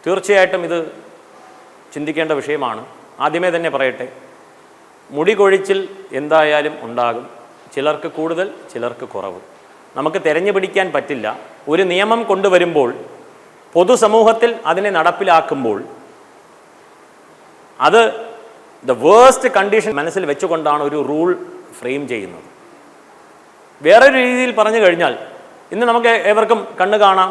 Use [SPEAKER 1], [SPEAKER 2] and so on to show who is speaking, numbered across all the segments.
[SPEAKER 1] തീർച്ചയായിട്ടും ഇത് ചിന്തിക്കേണ്ട വിഷയമാണ്. ആദ്യമേ തന്നെ പറയട്ടെ, മുടി കൊഴിച്ചിൽ എന്തായാലും ഉണ്ടാകും. ചിലർക്ക് കൂടുതൽ, ചിലർക്ക് കുറവ്. നമുക്ക് തിരഞ്ഞു പിടിക്കാൻ പറ്റില്ല. ഒരു നിയമം കൊണ്ടുവരുമ്പോൾ, പൊതുസമൂഹത്തിൽ അതിനെ നടപ്പിലാക്കുമ്പോൾ അത് ദ വേഴ്സ്റ്റ് കണ്ടീഷൻ മനസ്സിൽ വെച്ചുകൊണ്ടാണ് ഒരു റൂൾ ഫ്രെയിം ചെയ്യുന്നത്. വേറൊരു രീതിയിൽ പറഞ്ഞു കഴിഞ്ഞാൽ, ഇന്ന് നമുക്ക് ഏവർക്കും കണ്ണ് കാണാം,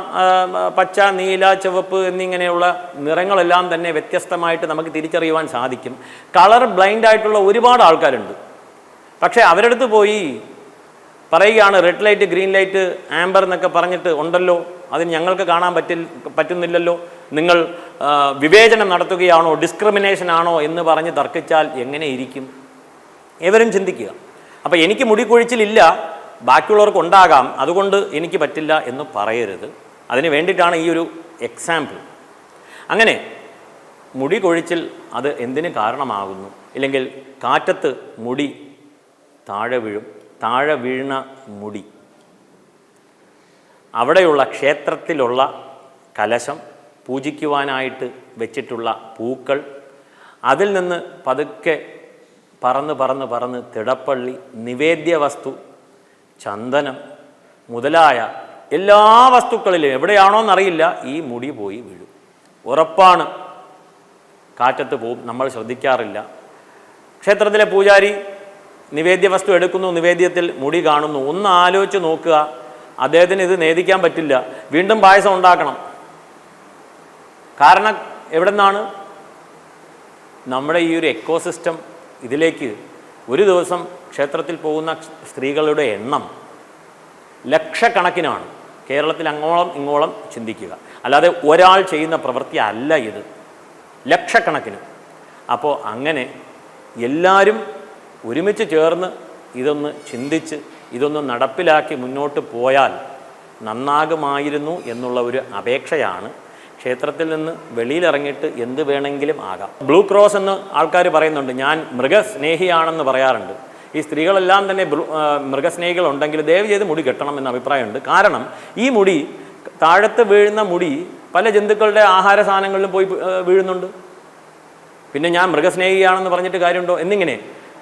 [SPEAKER 1] പച്ച, നീല, ചുവപ്പ് എന്നിങ്ങനെയുള്ള നിറങ്ങളെല്ലാം തന്നെ വ്യത്യസ്തമായിട്ട് നമുക്ക് തിരിച്ചറിയുവാൻ സാധിക്കും. കളർ ബ്ലൈൻഡ് ആയിട്ടുള്ള ഒരുപാട് ആൾക്കാരുണ്ട്. പക്ഷേ അവരടുത്ത് പോയി പറയുകയാണ് red light, green light, amber എന്നൊക്കെ പറഞ്ഞിട്ട് ഉണ്ടല്ലോ, അതിന് ഞങ്ങൾക്ക് കാണാൻ പറ്റുന്നില്ലല്ലോ, നിങ്ങൾ വിവേചനം നടത്തുകയാണോ, ഡിസ്ക്രിമിനേഷൻ ആണോ എന്ന് പറഞ്ഞ് തർക്കിച്ചാൽ എങ്ങനെ ഇരിക്കും? ഏവരും ചിന്തിക്കുക. അപ്പോൾ എനിക്ക് മുടി കൊഴിച്ചിലില്ല, ബാക്കിയുള്ളവർക്ക് ഉണ്ടാകാം, അതുകൊണ്ട് എനിക്ക് പറ്റില്ല എന്ന് പറയരുത്. അതിന് വേണ്ടിയിട്ടാണ് ഈ ഒരു എക്സാമ്പിൾ. അങ്ങനെ മുടി കൊഴിച്ചിൽ അത് എന്തിന് കാരണമാകുന്നു? ഇല്ലെങ്കിൽ കാറ്റത്ത് മുടി താഴെ വീഴും. താഴെ വീഴുന്ന മുടി അവിടെയുള്ള ക്ഷേത്രത്തിലുള്ള കലശം, പൂജിക്കുവാനായിട്ട് വെച്ചിട്ടുള്ള പൂക്കൾ, അതിൽ നിന്ന് പതുക്കെ പറന്ന് തിടപ്പള്ളി, നിവേദ്യ വസ്തു, ചന്ദനം മുതലായ എല്ലാ വസ്തുക്കളിലും എവിടെയാണോന്നറിയില്ല ഈ മുടി പോയി വീഴും. ഉറപ്പാണ്, കാറ്റത്ത് പോവും, നമ്മൾ ശ്രദ്ധിക്കാറില്ല. ക്ഷേത്രത്തിലെ പൂജാരി നിവേദ്യ വസ്തു എടുക്കുന്നു, നിവേദ്യത്തിൽ മുടി കാണുന്നു. ഒന്ന് ആലോചിച്ച് നോക്കുക, അദ്ദേഹത്തിന് ഇത് നേദിക്കാൻ പറ്റില്ല, വീണ്ടും പായസം ഉണ്ടാക്കണം. കാരണം എവിടെ നിന്നാണ്? നമ്മുടെ ഈ ഒരു എക്കോസിസ്റ്റം ഇതിലേക്ക് ഒരു ദിവസം ക്ഷേത്രത്തിൽ പോകുന്ന സ്ത്രീകളുടെ എണ്ണം ലക്ഷക്കണക്കിനാണ്. കേരളത്തിൽ അങ്ങോളം ഇങ്ങോളം ചിന്തിക്കുക, അല്ലാതെ ഒരാൾ ചെയ്യുന്ന പ്രവൃത്തി അല്ല ഇത്, ലക്ഷക്കണക്കിന്. അപ്പോൾ അങ്ങനെ എല്ലാവരും ഒരുമിച്ച് ചേർന്ന് ഇതൊന്ന് ചിന്തിച്ച് ഇതൊന്ന് നടപ്പിലാക്കി മുന്നോട്ട് പോയാൽ നന്നാകുമായിരുന്നു എന്നുള്ള ഒരു അപേക്ഷയാണ്. ക്ഷേത്രത്തിൽ നിന്ന് വെളിയിലിറങ്ങിയിട്ട് എന്ത് വേണമെങ്കിലും ആകാം. ബ്ലൂ ക്രോസ് എന്ന് ആൾക്കാർ പറയുന്നുണ്ട്. ഞാൻ മൃഗസ്നേഹിയാണെന്ന് പറയാറുണ്ട്. ഈ സ്ത്രീകളെല്ലാം തന്നെ മൃഗസ്നേഹികളുണ്ടെങ്കിൽ ദയവ് ചെയ്ത് മുടി കെട്ടണം എന്ന അഭിപ്രായമുണ്ട്. കാരണം ഈ മുടി, താഴത്ത് വീഴുന്ന മുടി പല ജന്തുക്കളുടെ ആഹാര സാധനങ്ങളിലും പോയി വീഴുന്നുണ്ട്. പിന്നെ ഞാൻ മൃഗസ്നേഹിയാണെന്ന് പറഞ്ഞിട്ട് കാര്യമുണ്ടോ? എന്നിങ്ങനെ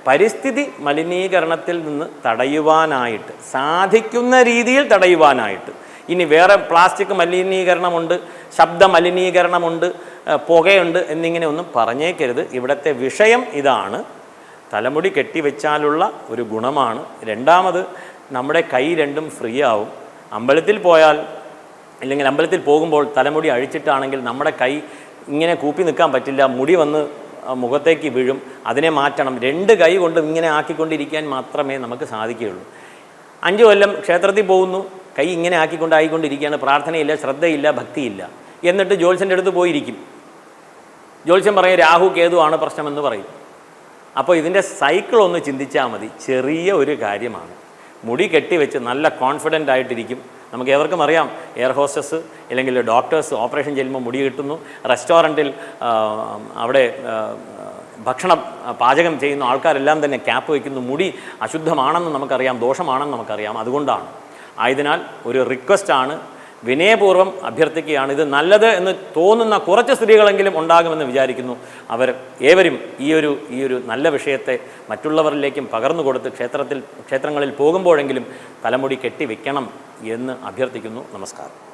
[SPEAKER 1] പരിസ്ഥിതി മലിനീകരണത്തിൽ നിന്ന് തടയുവാനായിട്ട്, സാധിക്കുന്ന രീതിയിൽ തടയുവാനായിട്ട്, ഇനി വേറെ പ്ലാസ്റ്റിക് മലിനീകരണമുണ്ട്, ശബ്ദ മലിനീകരണമുണ്ട്, പുകയുണ്ട് എന്നിങ്ങനെ ഒന്നും പറഞ്ഞേക്കരുത്. ഇവിടുത്തെ വിഷയം ഇതാണ്. തലമുടി കെട്ടിവെച്ചാലുള്ള ഒരു ഗുണമാണ്. രണ്ടാമത്, നമ്മുടെ കൈ രണ്ടും ഫ്രീ ആവും. അമ്പലത്തിൽ പോയാൽ, അല്ലെങ്കിൽ അമ്പലത്തിൽ പോകുമ്പോൾ തലമുടി അഴിച്ചിട്ടാണെങ്കിൽ നമ്മുടെ കൈ ഇങ്ങനെ കൂപ്പി നിൽക്കാൻ പറ്റില്ല, മുടി വന്ന് മുഖത്തേക്ക് വീഴും. അതിനെ മാറ്റണം. രണ്ട് കൈ കൊണ്ട് ഇങ്ങനെ ആക്കിക്കൊണ്ടിരിക്കാൻ മാത്രമേ നമുക്ക് സാധിക്കുകയുള്ളൂ. 5 കൊല്ലം ക്ഷേത്രത്തിൽ പോകുന്നു, കൈ ഇങ്ങനെ ആയിക്കൊണ്ടിരിക്കുകയാണ്, പ്രാർത്ഥനയില്ല, ശ്രദ്ധയില്ല, ഭക്തിയില്ല. എന്നിട്ട് ജ്യോത്സ്യൻ്റെ അടുത്ത് പോയിരിക്കും. ജ്യോത്സ്യം പറയും രാഹു കേതു ആണ് പ്രശ്നമെന്ന് പറയും. അപ്പോൾ ഇതിൻ്റെ സൈക്കിൾ ഒന്ന് ചിന്തിച്ചാൽ മതി. ചെറിയ ഒരു കാര്യമാണ്. മുടി കെട്ടിവെച്ച് നല്ല കോൺഫിഡൻ്റ് ആയിട്ടിരിക്കും. നമുക്ക് ഏവർക്കും അറിയാം, എയർ ഹോസ്റ്റസ് അല്ലെങ്കിൽ ഡോക്ടേഴ്സ് ഓപ്പറേഷൻ ചെയ്യുമ്പോൾ മുടി കിട്ടുന്നു. റെസ്റ്റോറൻറ്റിൽ അവിടെ ഭക്ഷണം പാചകം ചെയ്യുന്ന ആൾക്കാരെല്ലാം തന്നെ ക്യാപ്പ് വയ്ക്കുന്നു. മുടി അശുദ്ധമാണെന്ന് നമുക്കറിയാം, ദോഷമാണെന്ന് നമുക്കറിയാം. അതുകൊണ്ടാണ്. ആയതിനാൽ ഒരു റിക്വസ്റ്റാണ്, വിനയപൂർവ്വം അഭ്യർത്ഥിക്കുകയാണ്. ഇത് നല്ലത് എന്ന് തോന്നുന്ന കുറച്ച് സ്ത്രീകളെങ്കിലും ഉണ്ടാകുമെന്ന് വിചാരിക്കുന്നു. അവർ ഏവരും ഈ ഒരു നല്ല വിഷയത്തെ മറ്റുള്ളവരിലേക്കും പകർന്നു കൊടുത്ത് ക്ഷേത്രങ്ങളിൽ പോകുമ്പോഴെങ്കിലും തലമുടി കെട്ടിവെക്കണം എന്ന് അഭ്യർത്ഥിക്കുന്നു. നമസ്കാരം.